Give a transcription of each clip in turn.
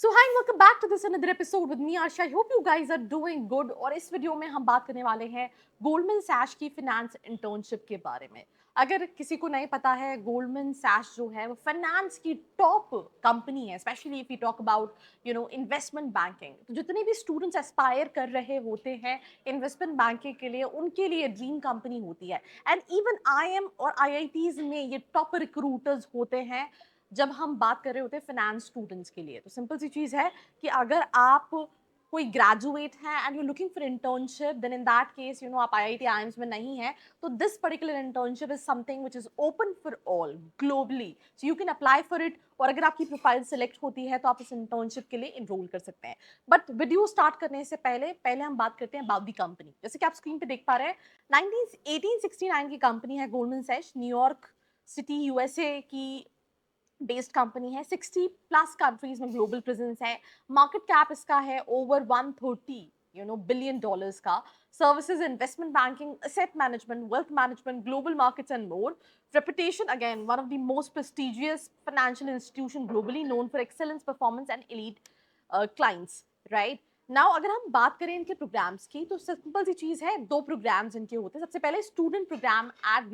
So hi welcome back to this another episode with me Asha. I hope you guys are doing good. और इस video में हम बात करने वाले हैं गोल्डमैन सैश की फाइनेंस इंटर्नशिप के बारे में। अगर किसी को नहीं पता है, गोल्डमैन सैश जो है वो फाइनेंस की टॉप कंपनी है, specially if you talk about investment banking. तो जितने भी स्टूडेंट्स एस्पायर कर रहे होते हैं इन्वेस्टमेंट बैंकिंग के लिए, उनके लिए ड्रीम कंपनी होती है। एंड इवन IIM और IITs में ये टॉप रिक्रूटर्स होते हैं जब हम बात कर रहे होते हैं फाइनेंस स्टूडेंट्स के लिए। तो सिंपल सी चीज़ है कि अगर आप कोई ग्रेजुएट है and you looking for internship, then in that case आप IIT आईएम्स में नहीं है, तो this particular internship is something which is open for all globally, so you can apply for it. और अगर आपकी प्रोफाइल सेलेक्ट होती है तो आप इस इंटर्नशिप के लिए इनरोल कर सकते हैं। बट वीडियो स्टार्ट करने से पहले पहले हम बात करते हैं अबाउट दी कंपनी। जैसे कि आप स्क्रीन पे देख पा रहे हैं, 1869 की कंपनी है गोल्डमैन सैश। न्यूयॉर्क सिटी USA की बेस्ड कंपनी है। 60 प्लस कंट्रीज में ग्लोबल प्रेजेंस है। मार्केट कैप इसका है ओवर 130 बिलियन डॉलर्स का। Services investment banking, asset management, wealth management, global markets and more. Reputation again one of the most prestigious financial institution globally, known for excellence performance and elite clients, right. Now अगर हम बात करें इनके programmes की, तो simple सी चीज है, दो प्रोग्राम्स इनके होते हैं। सबसे पहले स्टूडेंट प्रोग्राम एट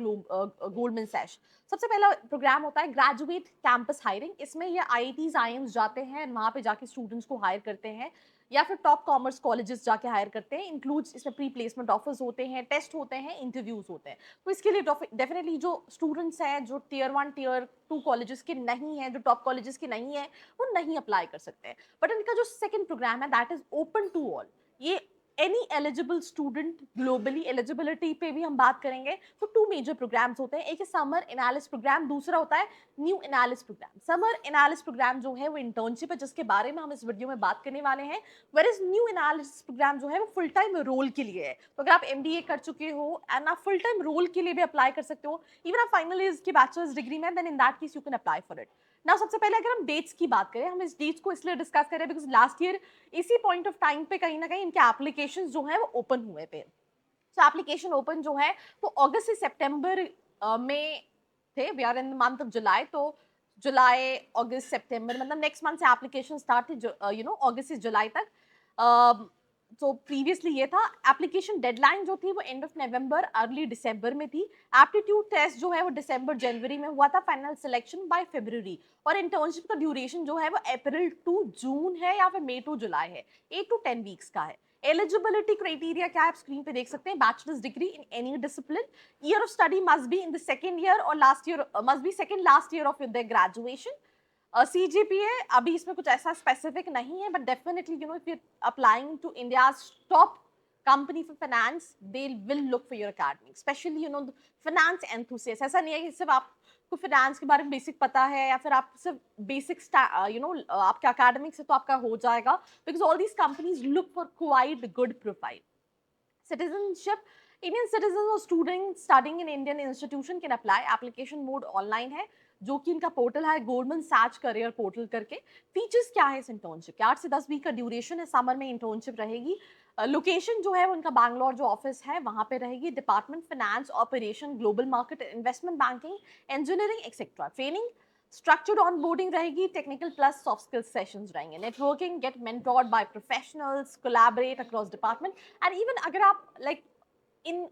गोल्डमैन सैश। सबसे पहला प्रोग्राम होता है ग्रेजुएट कैंपस हायरिंग। इसमें ये IITs IIMs जाते हैं, वहाँ पे जाके स्टूडेंट्स को हायर करते हैं, या फिर टॉप कॉमर्स कॉलेजेस जाके हायर करते हैं। इंक्लूड्स इसमें प्री प्लेसमेंट ऑफर्स होते हैं, टेस्ट होते हैं, इंटरव्यूज होते हैं। तो इसके लिए डेफिनेटली जो स्टूडेंट्स हैं जो Tier 1 Tier 2 कॉलेजेस के नहीं है, जो टॉप कॉलेजेस के नहीं है, वो नहीं अप्लाई कर सकते हैं। बट इनका जो सेकंड प्रोग्राम है that is open to all. ये any eligible student globally, eligibility पे भी हम बात करेंगे तो टू मेजर प्रोग्राम्स होते हैं। एक है समर एनालिस्ट प्रोग्राम, दूसरा होता है new analyst program. Summer analyst program जो है वो इंटर्नशिप है, जिसके बारे में हम इस वीडियो में बात करने वाले हैं। वेयरएज न्यू एनालिस्ट प्रोग्राम जो है वो फुल टाइम रोल के लिए है। तो अगर आप MBA कर चुके हो एंड आप फुल टाइम रोल के लिए भी अप्लाई कर सकते हो, इवन आप फाइनल ईयर की बैचलर्स डिग्री में, then in that case you can apply for it. ना सबसे पहले अगर हम डेट्स की बात करें, हम इस डेट्स को इसलिए डिस्कस करें बिकॉज लास्ट ईयर इसी पॉइंट ऑफ टाइम पे कहीं ना कहीं इनके एप्लीकेशन जो है वो ओपन हुए थे। सो एप्लीकेशन ओपन जो है वो अगस्त से सितंबर में थे। We are in the month of July, तो जुलाई अगस्त सितंबर मतलब नेक्स्ट मंथ से एप्लीकेशन स्टार्ट थी, अगस्त से जुलाई तक। तो प्रीवियसली ये था। एप्लीकेशन डेडलाइन जो थी वो एंड ऑफ नवंबर अर्ली दिसंबर में थी। एप्टीट्यूड टेस्ट जो है वो दिसंबर जनवरी में हुआ था, फाइनल सिलेक्शन बाय फरवरी। और इंटर्नशिप का ड्यूरेशन जो है वो अप्रैल टू जून है या फिर मई टू जुलाई है, 8 to 10 वीक्स का है। एलिजिबिलिटी क्राइटेरिया क्या है, आप स्क्रीन पे देख सकते हैं। Bachelors degree in any discipline, year of study must be in the second year और last year must be second last year of the graduation. CGPA अभी इसमें कुछ ऐसा स्पेसिफिक नहीं है, but definitely if you applying to India's top company for finance, they will look for your academic, specially finance enthusiast. ऐसा नहीं है कि सिर्फ आपको फाइनेंस के बारे में बेसिक पता है या फिर आप सिर्फ बेसिक आपके अकेडमिक से तो आपका हो जाएगा, because all these companies look for quite good profile. Citizenship, Indian citizens or students studying in Indian institution can apply. Application mode online है, जो कि इनका पोर्टल है गोल्डमैन सैच करियर पोर्टल करके। फीचर्स क्या है इस इंटर्नशिप के, 8 से 10 वीक का ड्यूरेशन है, समर में इंटर्नशिप रहेगी। लोकेशन जो है वो उनका बैंगलोर जो ऑफिस है वहां पे रहेगी। Department finance, operation, global market, investment banking, engineering etcetera. Training structured onboarding रहेगी, technical plus soft skill sessions रहेंगे। Networking, get mentored by professionals, collaborate across department. And even अगर आप इन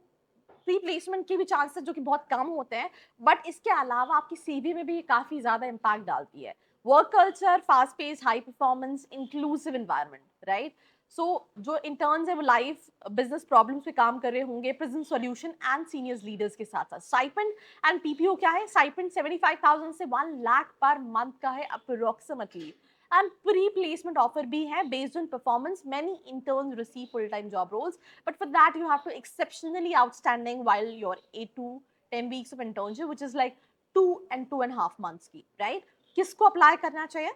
प्री प्लेसमेंट के भी चांसेस जो कि बहुत कम होते हैं, बट इसके अलावा आपकी CV में भी काफी ज्यादा इम्पैक्ट डालती है। Work culture, fast pace, high performance, inclusive environment, right. So जो इंटर्न्स है वो लाइफ बिजनेस प्रॉब्लम्स पे काम कर रहे होंगे, present solution and seniors leaders के साथ साथ। स्टाइपेंड एंड PPO क्या है, स्टाइपेंड 75,000 से 1 लाख पर मंथ का है approximately. And pre placement offer भी है based on performance. Many interns receive full time job roles, but for that you have to exceptionally outstanding while your 8 to 10 weeks of internship, which is like 2 and 2.5 months की, right। किसको apply करना चाहिए,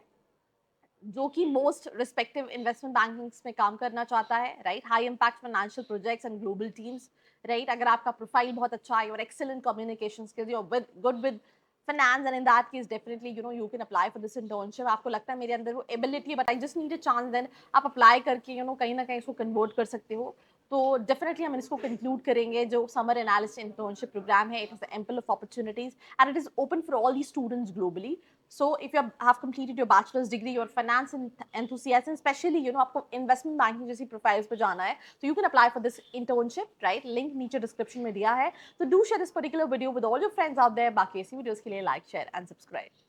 जो कि most respective investment banking में काम करना चाहता है, right. High impact financial projects and global teams, right. अगर आपका प्रोफाइल बहुत अच्छा है और excellent communication skills, you with good with finance, and in that case definitely you can apply for this internship। आपको लगता है मेरे अंदर वो एबिलिटी है, but I just need a chance, then आप अप्लाई करके कहीं ना कहीं इसको कन्वर्ट कर सकते हो। तो डेफिनेटली हम इसको कंक्लूड करेंगे। जो समर एनालिसिस इंटर्नशिप प्रोग्राम है, it has ample of opportunities and it is open for all the students globally. So if you have completed your bachelor's degree or finance enthusiast, and especially आपको investment banking जैसी profiles पे जाना है, so you can apply for this internship, right? Link नीचे description में दिया है। So do share this particular video with all your friends out there। बाकी ऐसी videos के लिए like, share and subscribe।